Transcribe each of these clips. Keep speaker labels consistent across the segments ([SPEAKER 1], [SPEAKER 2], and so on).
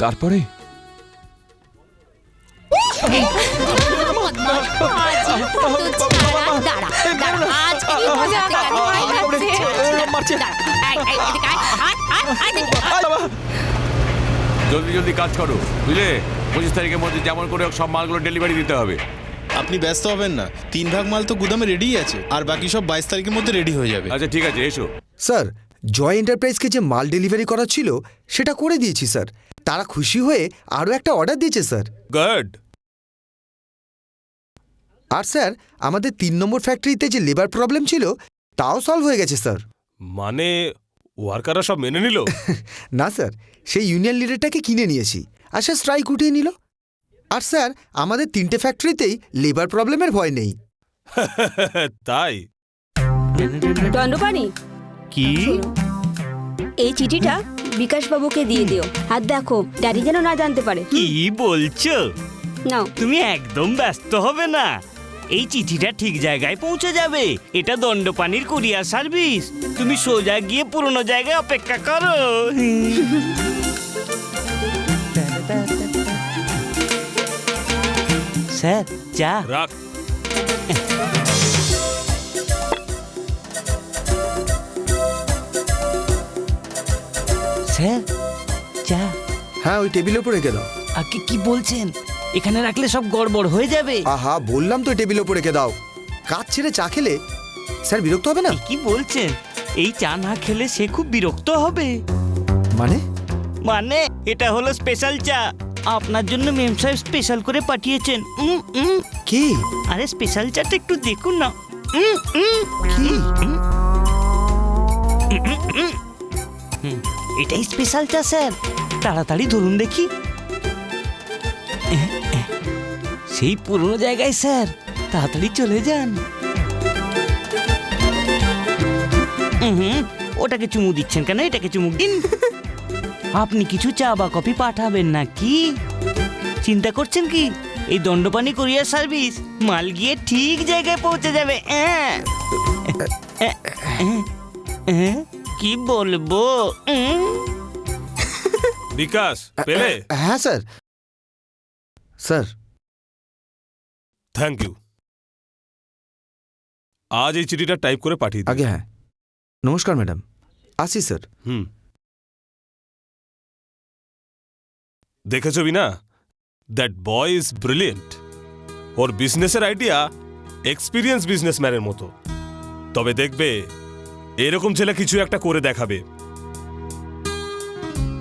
[SPEAKER 1] তারপরে জলদি জলদি কাজ করো, বুঝলে? 25 তারিখের মধ্যে যেমন করে সব মালগুলো ডেলিভারি দিতে হবে।
[SPEAKER 2] আপনি ব্যস্ত হবেন না, 3 ভাগ মাল তো গুদামে রেডিই আছে, আর বাকি সব 22 তারিখের মধ্যে রেডি হয়ে যাবে।
[SPEAKER 1] আচ্ছা ঠিক আছে, এসো।
[SPEAKER 3] স্যার, জয় এন্টারপ্রাইজকে যে মাল ডেলিভারি করা ছিল সেটা করে দিয়েছি স্যার। তারা খুশি হয়ে আরও একটা অর্ডার দিয়েছে স্যার।
[SPEAKER 1] গুড।
[SPEAKER 3] আর স্যার, আমাদের 3 নম্বর ফ্যাক্টরিতে যে লেবার প্রবলেম ছিল তাও সলভ হয়ে গেছে স্যার।
[SPEAKER 1] মানে ওয়ার্কাররা সব মেনে নিল?
[SPEAKER 3] না স্যার, সেই ইউনিয়ন লিডারটাকে কিনে নিয়েছি আর সে স্ট্রাইক উঠিয়ে নিল। আর স্যার, আমাদের 3টে ফ্যাক্টরিতেই লেবার প্রবলেমের ভয় নেই।
[SPEAKER 1] তাই?
[SPEAKER 4] দণ্ডপানি,
[SPEAKER 5] কি?
[SPEAKER 4] এই চিঠিটা বিকাশ বাবুকে দিয়ে দিও। আর দেখো ড্যাডি যেন না জানতে পারে।
[SPEAKER 5] কি বলছো?
[SPEAKER 4] নাও।
[SPEAKER 5] তুমি একদম ব্যস্ত হবে না, এই চিঠিটা ঠিক জায়গায় পৌঁছে যাবে। এটা দণ্ডপানির কুরিয়ার সার্ভিস। তুমি সোজা গিয়ে পুরনো জায়গায় অপেক্ষা করো। স্যার, চা
[SPEAKER 1] রাখ।
[SPEAKER 5] স্যার, চা।
[SPEAKER 3] হ্যাঁ, ওই টেবিলের উপর রেখে দাও।
[SPEAKER 5] আগে কি বলছেন? এখানে রাখলে সব গড়বড় হয়ে যাবে।
[SPEAKER 3] আহা, বললাম তো টেবিলের উপর রেখে দাও। কাজ ছেড়ে চা খেলে স্যার বিরক্ত হবে না?
[SPEAKER 5] কি বলছেন? এই চা না খেলে সে খুব বিরক্ত হবে।
[SPEAKER 3] মানে?
[SPEAKER 5] মানে এটা হলো স্পেশাল চা, আপনার জন্য মেম সাহেব স্পেশাল করে পাঠিয়েছেন।
[SPEAKER 3] কি?
[SPEAKER 5] আরে স্পেশাল চাটা একটু দেখুন না।
[SPEAKER 3] কি?
[SPEAKER 5] এটাই স্পেশাল চা স্যার, তাড়াতাড়ি ধরুন দেখি। সেই পুরনো জায়গায় স্যার, তাড়াতাড়ি চলে যান। ওটাকে চুমু দিচ্ছেন কেন? এটাকে চুমু দিন। আপনি কিছু চা বা কফি পাঠাবেন না কি? চিন্তা করছেন কি? এই দণ্ডপানি কুরিয়ার সার্ভিস মাল গিয়ে ঠিক জায়গায় পৌঁছে যাবে। কি বলবো?
[SPEAKER 1] বিকাশ পেলে?
[SPEAKER 3] হ্যাঁ স্যার। Sir,
[SPEAKER 1] thank you. আজ এই চিঠিটা টাইপ করে পাঠিয়ে দিন।
[SPEAKER 3] আগে হ্যাঁ, নমস্কার ম্যাডাম, আসি স্যার।
[SPEAKER 1] দেখেছো বিনা, দ্যাট বয় ইজ ব্রিলিয়েন্ট। ওর বিজনেসের আইডিয়া এক্সপিরিয়েন্স বিজনেসম্যানের মতো। তবে দেখবে এরকম ছেলে কিছু একটা করে দেখাবে।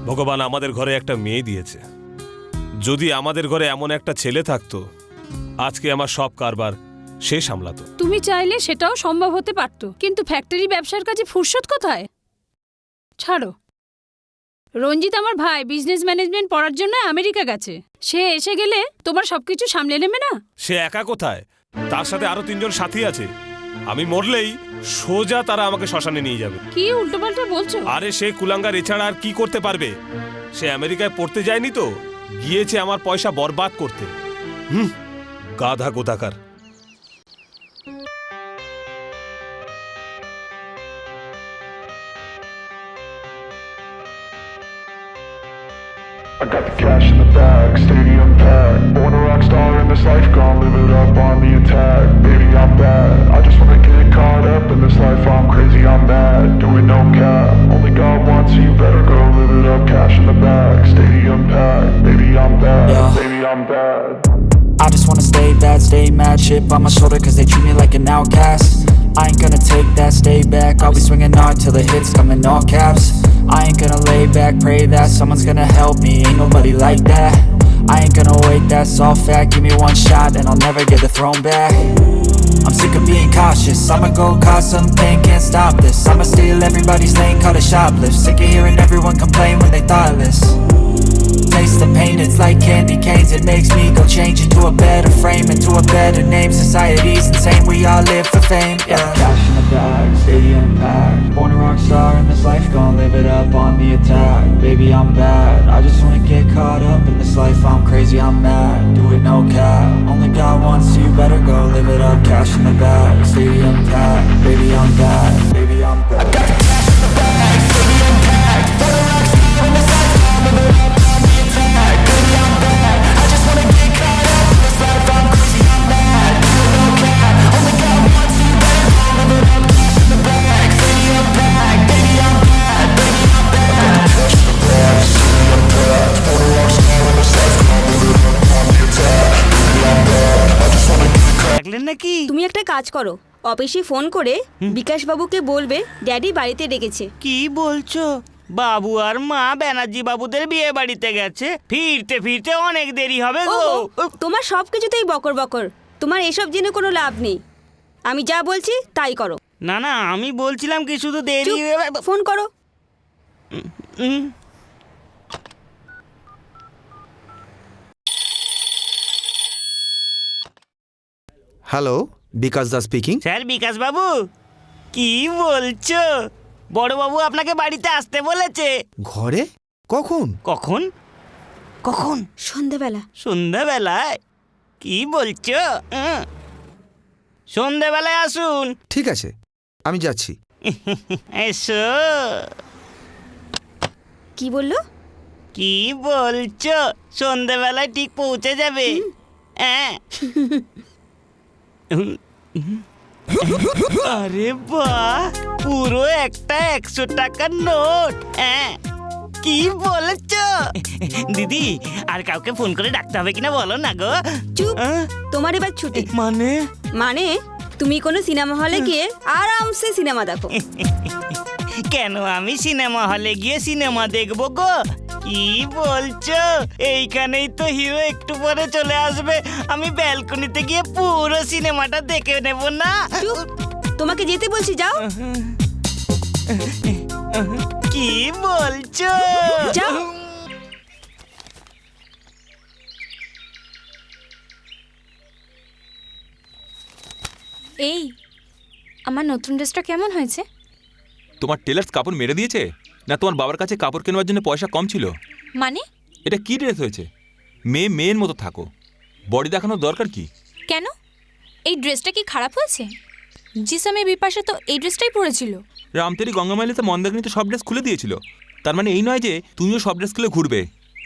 [SPEAKER 1] ভগবান আমাদের ঘরে একটা মেয়ে দিয়েছে। যদি আমাদের ঘরে এমন একটা ছেলে থাকতো, আজকে আমার সব কারবার সে সামলাতো।
[SPEAKER 6] তুমি চাইলে সেটাও সম্ভব হতে পারত, কিন্তু ফ্যাক্টরি ব্যবসার কাজে ফুরসত কোথায়? ছাড়ো। রঞ্জিত আমার ভাই বিজনেস ম্যানেজমেন্ট পড়ার জন্য আমেরিকা গেছে। সে এসে গেলে তোমার সবকিছু সামলে নেবে না?
[SPEAKER 1] সে একা কোথায়, তার সাথে আরো 3 জন সাথী আছে। আমি মরলেই সোজা তারা আমাকে শ্মশানে নিয়ে যাবে।
[SPEAKER 6] কি উল্টোপাল্টা বলছো?
[SPEAKER 1] আরে সে কুলাঙ্গার এছাড়া আর কি করতে পারবে? সে আমেরিকায় পড়তে যায়নি তো, গিয়েছে আমার পয়সা বরবাদ করতে। গাধা কোথাকার।
[SPEAKER 7] I got the cash in the bag, stadium packed. Born a rock star in this life, gon' live it up on the attack. Baby, I'm bad, I just wanna get caught up in this life. I'm crazy, I'm mad, doing no cap. Only God wants, so you better go live it up. Cash in the bag, stadium packed. Baby, I'm bad, baby, I'm bad.
[SPEAKER 8] I just wanna stay bad, stay mad. Chip on my shoulder cause they treat me like an outcast. I ain't gonna take that, stay back. I'll be swinging hard till the hits come in all caps. I ain't gonna lay back, pray that someone's gonna help me. Ain't nobody like that. I ain't gonna wait, that's all fact. Give me one shot and I'll never get the throne back. I'm sick of being cautious, I'ma go cause something, can't stop this. I'ma steal everybody's lane, call it shoplift. Sick of hearing everyone complain when they thoughtless. Taste the pain, it's like candy canes. It makes me go change into a better frame, into a better name. Society's insane, we all live for fame, yeah. Cash in the bag, stadium packed. Born a rock star in this life, gon' live it up on the attack. Baby, I'm bad, I just wanna get caught up in this life. I'm crazy, I'm mad, do it no cap. Only God wants, so you better go live it up. Cash in the bag, stadium packed. Baby, I'm bad, baby, I'm bad. I got cash in the bag, stadium packed. Born a rock star in this life.
[SPEAKER 4] কাজ করো, অফিসে phone করে বিকাশ বাবুকে বলবে daddy বাড়িতে ডেকেছে।
[SPEAKER 5] কি বলছো? বাবু আর মা ব্যানার্জি বাবুদের বিয়ে বাড়িতে গেছে, ফিরতে ফিরতে অনেক দেরি হবে গো।
[SPEAKER 4] ওহো, তোমার সব কিছুতেই বকর বকর, তোমার এসব জেনে কোনো লাভ নেই। আমি যা বলছি তাই করো।
[SPEAKER 5] না না, আমি বলছিলাম কি শুধু দেরি।
[SPEAKER 4] চুপ, ফোন করো।
[SPEAKER 5] উম,
[SPEAKER 3] হ্যালো, বিকাশ দা স্পিকিং।
[SPEAKER 5] স্যার বিকাশ বাবু, কি বলছো? বড় বাবু আপনাকে বাড়িতে আসতে বলেছে।
[SPEAKER 3] ঘরে? কখন?
[SPEAKER 5] কখন? কখন?
[SPEAKER 4] সন্ধ্যাবেলা।
[SPEAKER 5] সন্ধ্যাবেলায়? কি বলছো? সন্ধ্যাবেলায় আসুন।
[SPEAKER 3] ঠিক আছে, আমি যাচ্ছি।
[SPEAKER 5] এসো।
[SPEAKER 4] কি বললো?
[SPEAKER 5] কি বলছো? সন্ধ্যাবেলায় ঠিক পৌঁছে যাবে। হ্যাঁ। আরে বাহ, পুরো একটা 100 টাকার নোট। হ্যাঁ, কি বলেছো? দিদি, আর কাউকে ফোন করে ডাকতে হবে কিনা বলো না গো।
[SPEAKER 4] চুপ, তোমার এবার ছুটি।
[SPEAKER 5] মানে?
[SPEAKER 4] মানে তুমি কোনো সিনেমা হলে গিয়ে আরামসে সিনেমা দেখো।
[SPEAKER 5] কেন আমি সিনেমা হলে গিয়ে সিনেমা দেখবো গো? কি বলছো? এইখানেই তো হিরো একটু পরে চলে আসবে, আমি ব্যালকনিতে গিয়ে পুরো সিনেমাটা দেখে নেব না?
[SPEAKER 4] চুপ, তোমাকে যেতে বলছি, যাও
[SPEAKER 5] কি বলছো?
[SPEAKER 4] যাও।
[SPEAKER 9] এই, আমার নতুন ড্রেসটা কেমন হয়েছে?
[SPEAKER 10] তোমার টেলার্স কাপড় মেরে দিয়েছে, না তোমার বাবার কাছে কাপড় কেনার জন্য পয়সা কম ছিল?
[SPEAKER 9] মানে?
[SPEAKER 10] এটা কি ড্রেস হয়েছে? মেয়ে মেয়ের মতো থাকো, বডি দেখানোর দরকার কি?
[SPEAKER 9] কেন, এই ড্রেসটা কি খারাপ হয়েছে? জিসামে বিপাশা তো এই ড্রেসটাই পরেছিল।
[SPEAKER 10] রামতেরি গঙ্গামালিতে মন্দাকিনী তো সব ড্রেস খুলে দিয়েছিল। তার মানে এই নয় যে তুমিও সব ড্রেস খুলে ঘুরবে।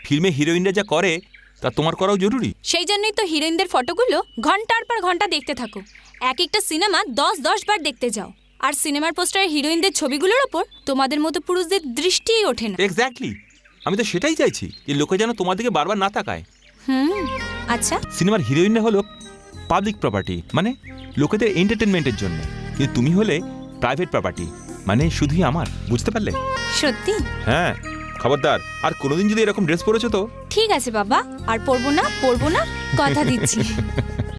[SPEAKER 10] ফিল্মে হিরোইনরা যা করে তা তোমার করাও জরুরি।
[SPEAKER 9] সেই জন্যই তো হিরোইনদের ফটোগুলো ঘন্টার পর ঘন্টা দেখতে থাকো। এক একটা সিনেমা 10 বার দেখতে যাও, আর সিনেমার পোস্টারে হিরোইনদের ছবিগুলোর ওপর তোমাদের মতো পুরুষদের দৃষ্টিই ওঠে না।
[SPEAKER 10] এক্স্যাক্টলি, আমি তো সেটাই চাইছি যে লোকে যেন তোমার দিকে বারবার না তাকায়।
[SPEAKER 9] আচ্ছা,
[SPEAKER 10] সিনেমার হিরোইনরা হলো পাবলিক প্রপার্টি, মানে লোকেদের এন্টারটেনমেন্টের জন্য, কিন্তু তুমি হলে প্রাইভেট প্রপার্টি, মানে শুধুই আমার। বুঝতে পারলে?
[SPEAKER 9] সত্যি?
[SPEAKER 10] হ্যাঁ, খবরদার আর কোনোদিন যদি এরকম ড্রেস পরেছো তো।
[SPEAKER 9] ঠিক আছে বাবা, আর পরবো না, কথা দিচ্ছি।